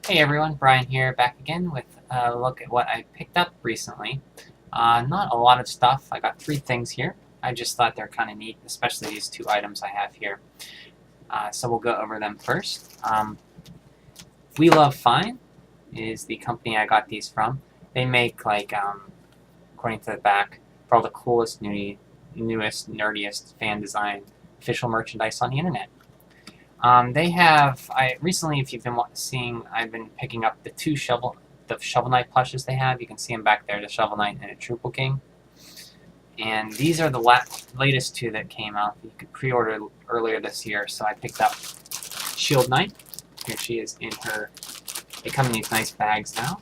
Hey everyone, Brian here, back again with a look at what I picked up recently. Not a lot of stuff. I got 3 things here. I just thought they're kind of neat, especially these 2 items I have here. So we'll go over them first. We Love Fine is the company I got these from. They make, according to the back, for all the coolest, newest, nerdiest fan design official merchandise on the internet. They have, recently, if you've been seeing, I've been picking up the Shovel Knight plushes they have. You can see them back there, the Shovel Knight and a Triple King. And these are the latest 2 that came out. You could pre-order earlier this year, so I picked up Shield Knight. Here she is in her, they come in these nice bags now.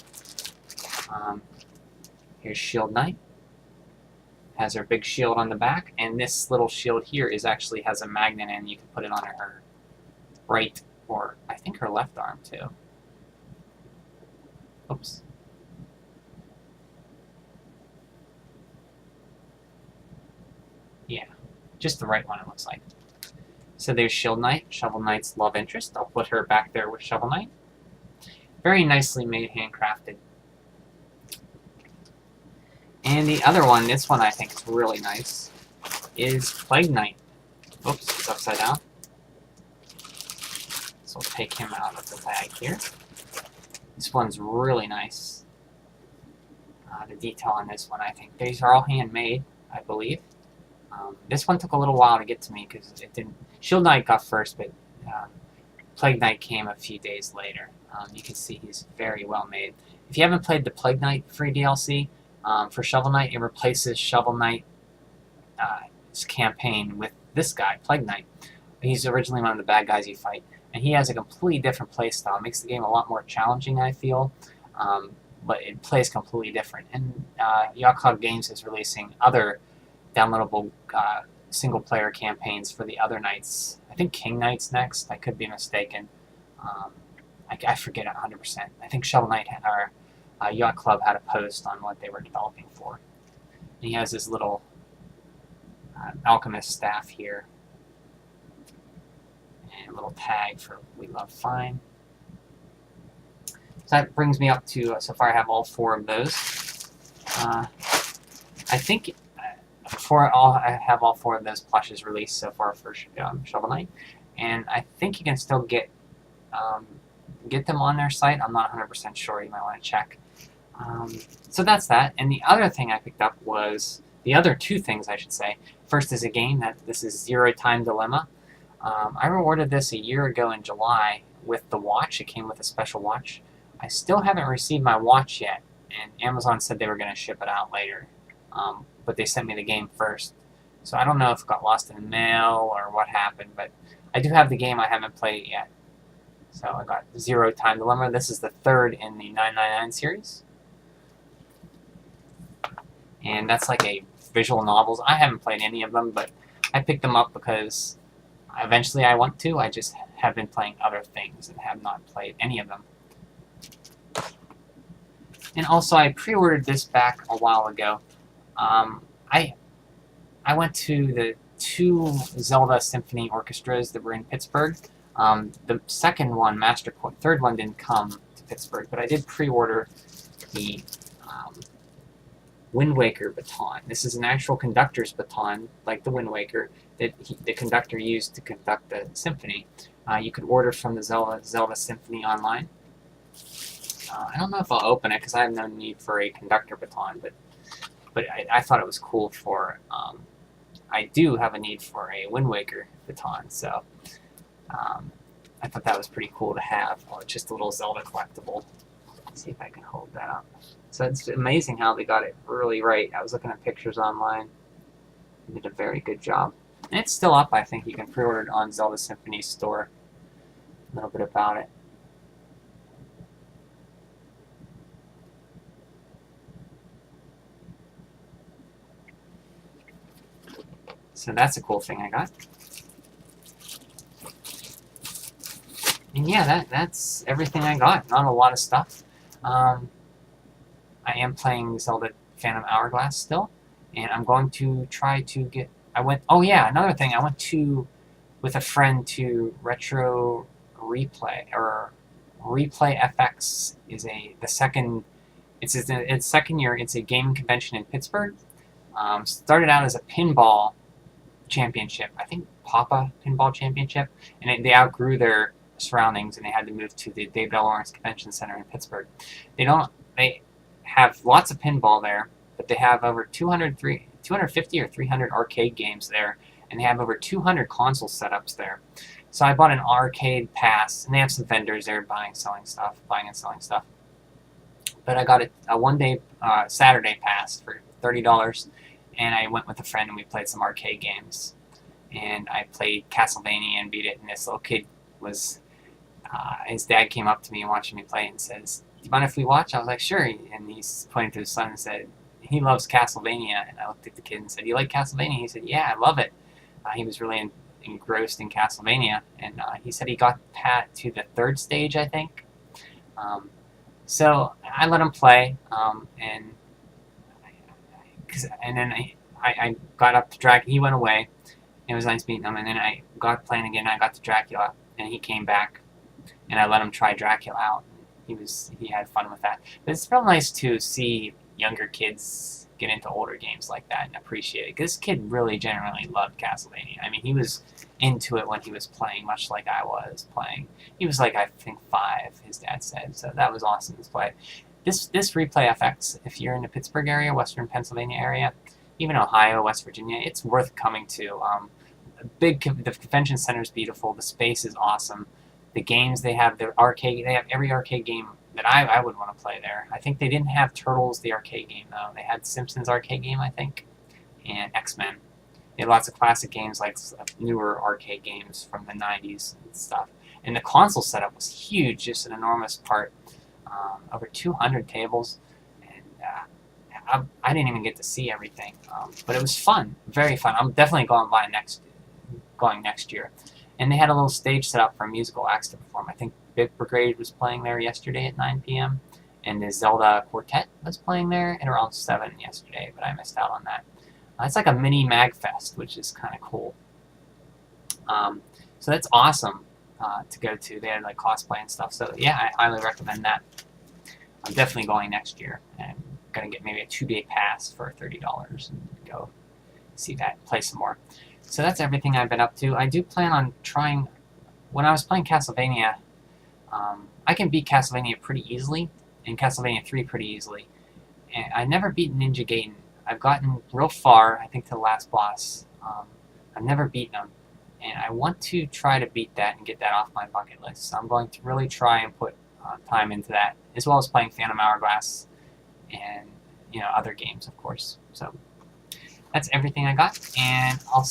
Here's Shield Knight. Has her big shield on the back, and this little shield here actually has a magnet, and you can put it on her right, or I think her left arm too. Oops. Yeah, just the right one it looks like. So there's Shield Knight, Shovel Knight's love interest. I'll put her back there with Shovel Knight. Very nicely made, handcrafted. And the other one, this one I think is really nice, is Playnight. Oops, it's upside down. So we'll take him out of the bag here. This one's really nice. The detail on this one, I think. These are all handmade, I believe. This one took a little while to get to me because it didn't. Shield Knight got first, but Plague Knight came a few days later. You can see he's very well made. If you haven't played the Plague Knight free DLC for Shovel Knight, it replaces Shovel Knight's campaign with this guy, Plague Knight. He's originally one of the bad guys you fight, and he has a completely different playstyle. It makes the game a lot more challenging, I feel, but it plays completely different. And Yacht Club Games is releasing other downloadable single-player campaigns for the other knights. I think King Knight's next. I could be mistaken. I forget 100%. I think Shovel Knight or Yacht Club had a post on what they were developing for. And he has this little alchemist staff here. And a little tag for We Love Fine. So that brings me up to, so far I have all 4 of those. I think I have all 4 of those plushes released so far for Shovel Knight, and I think you can still get them on their site. I'm not 100% sure. You might want to check. So that's that. And the other thing I picked up was the other 2 things, I should say. First is a game this is Zero Time Dilemma. I rewarded this a year ago in July with the watch. It came with a special watch. I still haven't received my watch yet, and Amazon said they were going to ship it out later. But they sent me the game first. So I don't know if it got lost in the mail or what happened, but I do have the game. I haven't played it yet. So I got Zero Time Dilemma. This is the 3rd in the 999 series. And that's like a visual novels. I haven't played any of them, but I picked them up because eventually I want to. I just have been playing other things and have not played any of them. And also I pre-ordered this back a while ago. I went to the 2 Zelda Symphony Orchestras that were in Pittsburgh. The second one, third one didn't come to Pittsburgh, but I did pre-order the Wind Waker baton. This is an actual conductor's baton, like the Wind Waker, that the conductor used to conduct the symphony. You could order from the Zelda Symphony online. I don't know if I'll open it because I have no need for a conductor baton, but I thought it was cool for, I do have a need for a Wind Waker baton, so I thought that was pretty cool to have. Oh, it's just a little Zelda collectible. Let's see if I can hold that up. So it's amazing how they got it really right. I was looking at pictures online. They did a very good job. And it's still up, I think. You can pre-order it on Zelda Symphony's store. A little bit about it. So that's a cool thing I got. And yeah, that's everything I got. Not a lot of stuff. I am playing Zelda Phantom Hourglass still, and I'm going to try to get... oh yeah, another thing. I went with a friend to Retro Replay, or Replay FX is the second. It's its second year. It's a gaming convention in Pittsburgh. Started out as a pinball championship. I think Papa Pinball Championship, and they outgrew their surroundings and they had to move to the David L. Lawrence Convention Center in Pittsburgh. They have lots of pinball there, but they have over 250 or 300 arcade games there, and they have over 200 console setups there. So I bought an arcade pass, and they have some vendors there buying and selling stuff. But I got a one-day Saturday pass for $30, and I went with a friend and we played some arcade games. And I played Castlevania and beat it, and this little kid was, his dad came up to me and watching me play and says, "Do you mind if we watch?" I was like, "Sure." And he's pointing to his son and said, "He loves Castlevania." And I looked at the kid and said, "You like Castlevania?" He said, "Yeah, I love it." He was really engrossed in Castlevania, and he said he got Pat to the third stage, I think. So I let him play, and then I got up to Dracula. He went away. It was nice meeting him, and then I got playing again. I got to Dracula, and he came back, and I let him try Dracula out. He had fun with that. But it's real nice to see younger kids get into older games like that and appreciate it. Because this kid really genuinely loved Castlevania. I mean, he was into it when he was playing, much like I was playing. He was like, I think 5, his dad said. So that was awesome to play. This Replay FX, if you're in the Pittsburgh area, Western Pennsylvania area, even Ohio, West Virginia, it's worth coming to. The convention center is beautiful. The space is awesome. The games they have every arcade game that I would want to play there. I think they didn't have Turtles, the arcade game, though. They had Simpsons arcade game, I think, and X-Men. They had lots of classic games, like newer arcade games from the 90s and stuff. And the console setup was huge, just an enormous part. Over 200 tables, and I didn't even get to see everything, but it was fun, very fun. I'm definitely going next year. And they had a little stage set up for musical acts to perform. I think Big Brigade was playing there yesterday at 9 p.m. and the Zelda Quartet was playing there at around 7 yesterday, but I missed out on that. It's like a mini MagFest, which is kind of cool. So that's awesome to go to. They had like cosplay and stuff. So yeah, I highly recommend that. I'm definitely going next year, and I'm going to get maybe a 2-day pass for $30 and go see that, play some more. So that's everything I've been up to. I do plan on trying, when I was playing Castlevania, I can beat Castlevania pretty easily, and Castlevania 3 pretty easily. And I never beat Ninja Gaiden. I've gotten real far, I think, to the last boss. I've never beaten him, and I want to try to beat that and get that off my bucket list. So I'm going to really try and put time into that, as well as playing Phantom Hourglass and other games, of course. So that's everything I got, and I'll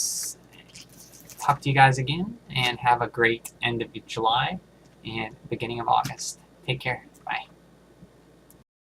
talk to you guys again, and have a great end of July and beginning of August. Take care.